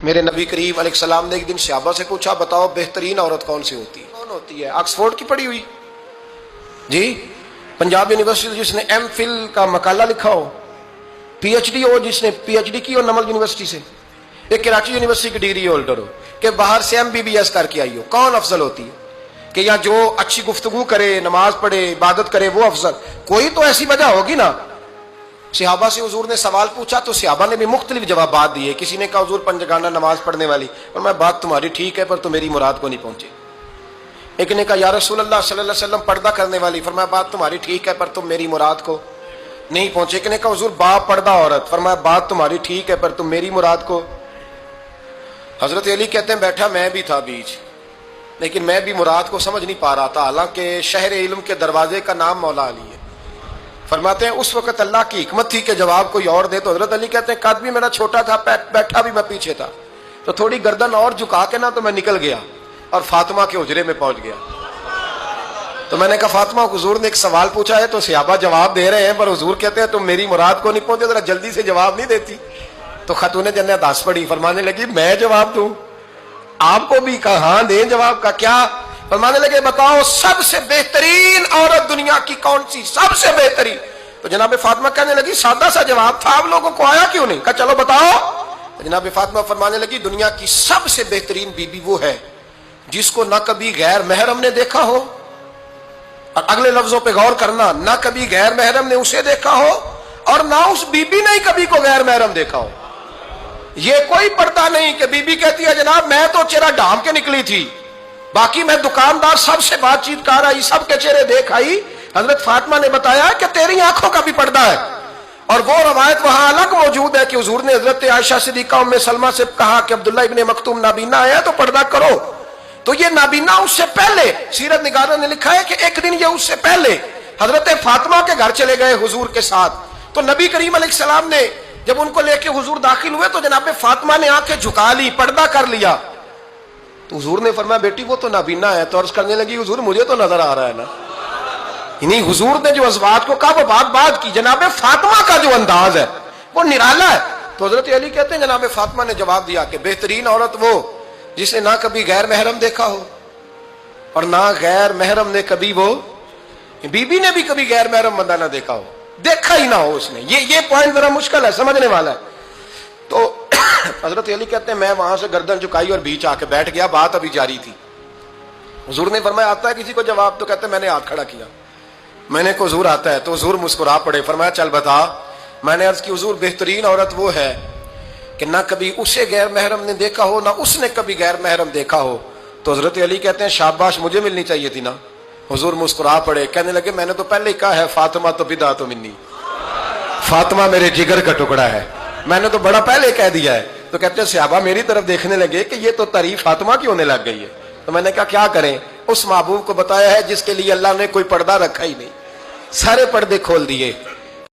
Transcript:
میرے نبی کریم علیہ السلام نے ایک دن صحابہ سے پوچھا، بتاؤ بہترین عورت کون سی ہوتی ہے؟ کون ہوتی ہے؟ آکسفورڈ کی پڑھی ہوئی جی، پنجاب یونیورسٹی جس نے ایم فل کا مقالہ لکھا ہو، پی ایچ ڈی ہو جس نے پی ایچ ڈی کی ہو نمل یونیورسٹی سے، ایک کراچی یونیورسٹی کی ڈگری ہولڈر ہو کہ باہر سے ایم بی بی ایس کر کے آئی ہو، کون افضل ہوتی ہے؟ کہ یا جو اچھی گفتگو کرے، نماز پڑھے، عبادت کرے وہ افضل؟ کوئی تو ایسی وجہ ہوگی نا۔ صحابہ سے حضور نے سوال پوچھا تو صحابہ نے بھی مختلف جوابات دیے۔ کسی نے کہا حضور پنجگانہ نماز پڑھنے والی، اور میں بات تمہاری ٹھیک ہے پر تم میری مراد کو نہیں پہنچے۔ ایک نے کہا یا رسول اللہ صلی اللہ علیہ وسلم پردہ کرنے والی، فرمایا بات تمہاری ٹھیک ہے پر تم میری مراد کو نہیں پہنچے۔ ایک نے کہا حضور با پردہ عورت، فرمایا بات تمہاری ٹھیک ہے پر تم میری مراد کو۔ حضرت علی کہتے ہیں بیٹھا میں بھی تھا بیچ، لیکن میں بھی مراد کو سمجھ نہیں پا رہا تھا، حالانکہ شہر علم کے دروازے کا نام مولا علی ہے۔ فرماتے ہیں اس وقت اللہ کی حکمت تھی کہ جواب کوئی اور دے، تو حضرت علی کہتے ہیں قد بھی میرا چھوٹا تھا، بیٹھا بھی میں پیچھے تھا، تو تھوڑی گردن اور جھکا کے نا تو میں نکل گیا اور فاطمہ کے حجرے میں پہنچ گیا۔ تو میں نے کہا فاطمہ حضور نے ایک سوال پوچھا ہے تو صحابہ جواب دے رہے ہیں، پر حضور کہتے ہیں تم میری مراد کو نہیں پہنچے، ذرا جلدی سے جواب نہیں دیتی؟ تو خاتون جنت ہنس پڑی، فرمانے لگی میں جواب دوں؟ آپ کو بھی کہا ہاں دیں جواب کا کیا؟ فرمانے لگے بتاؤ سب سے بہترین عورت دنیا کی کون سی، سب سے بہترین؟ تو جناب فاطمہ کہنے لگی سادہ سا جواب تھا، آپ لوگوں کو آیا کیوں نہیں؟ کہا چلو بتاؤ۔ جناب فاطمہ فرمانے لگی دنیا کی سب سے بہترین بیوی وہ ہے جس کو نہ کبھی غیر محرم نے دیکھا ہو، اور اگلے لفظوں پہ غور کرنا، نہ کبھی غیر محرم نے اسے دیکھا ہو اور نہ اس بیوی نے کبھی کو غیر محرم دیکھا ہو۔ یہ کوئی پردہ نہیں کہ بی بی کہتی ہے جناب میں تو چہرہ ڈھام کے نکلی تھی، باقی میں دکاندار سب سے بات چیت کر آئی، سب کے چہرے دیکھ آئی۔ حضرت فاطمہ نے بتایا کہ تیری آنکھوں کا بھی پردہ ہے، اور وہ روایت وہاں الگ موجود ہے کہ حضور نے حضرت عائشہ صدیقہ ام سلمہ سے کہا کہ عبداللہ ابن مکتوم نابینا ہے تو پردہ کرو۔ تو یہ نابینا اس سے پہلے سیرت نگاروں نے لکھا ہے کہ ایک دن یہ اس سے پہلے حضرت فاطمہ کے گھر چلے گئے حضور کے ساتھ، تو نبی کریم علیہ السلام نے جب ان کو لے کے حضور داخل ہوئے تو جناب فاطمہ نے آنکھیں جھکا لی، پردہ کر لیا۔ تو حضور نے فرمایا بیٹی وہ تو نابینا ہے، تو عرض کرنے لگی حضور مجھے تو نظر آ رہا ہے نا۔ یعنی حضور نے جو ازواج کو کہا وہ بات کی، جناب فاطمہ کا جو انداز ہے وہ نرالا ہے۔ تو حضرت علی کہتے ہیں جناب فاطمہ نے جواب دیا کہ بہترین عورت وہ جس نے نہ کبھی غیر محرم دیکھا ہو اور نہ غیر محرم نے کبھی، وہ بی بی نے بھی کبھی غیر محرم بندہ نہ دیکھا ہو، دیکھا ہی نہ ہو اس نے۔ یہ پوائنٹ ذرا مشکل ہے، سمجھنے والا ہے۔ تو حضرت علی کہتے ہیں میں وہاں سے گردن جھکائی اور بیچ آ کے بیٹھ گیا، بات ابھی جاری تھی۔ حضور نے فرمایا آتا ہے کسی کو جواب؟ تو کہتے ہیں میں نے ہاتھ کھڑا کیا، میں نے کو حضور آتا ہے، تو حضور مسکرا پڑے، فرمایا چل بتا۔ میں نے عرض کی حضور بہترین عورت وہ ہے کہ نہ کبھی اسے غیر محرم نے دیکھا ہو نہ اس نے کبھی غیر محرم دیکھا ہو۔ تو حضرت علی کہتے ہیں شاباش مجھے ملنی چاہیے تھی نا۔ حضور مسکرا پڑے، کہنے لگے میں نے تو پہلے ہی کہا ہے فاطمہ تو بدعت منی، فاطمہ میرے جگر کا ٹکڑا ہے، میں نے تو بڑا پہلے کہہ دیا ہے۔ تو کہتے ہیں صحابہ میری طرف دیکھنے لگے کہ یہ تو تعریف فاطمہ کی ہونے لگ گئی ہے۔ تو میں نے کہا کیا کریں؟ اس محبوب کو بتایا ہے جس کے لیے اللہ نے کوئی پردہ رکھا ہی نہیں، سارے پردے کھول دیے۔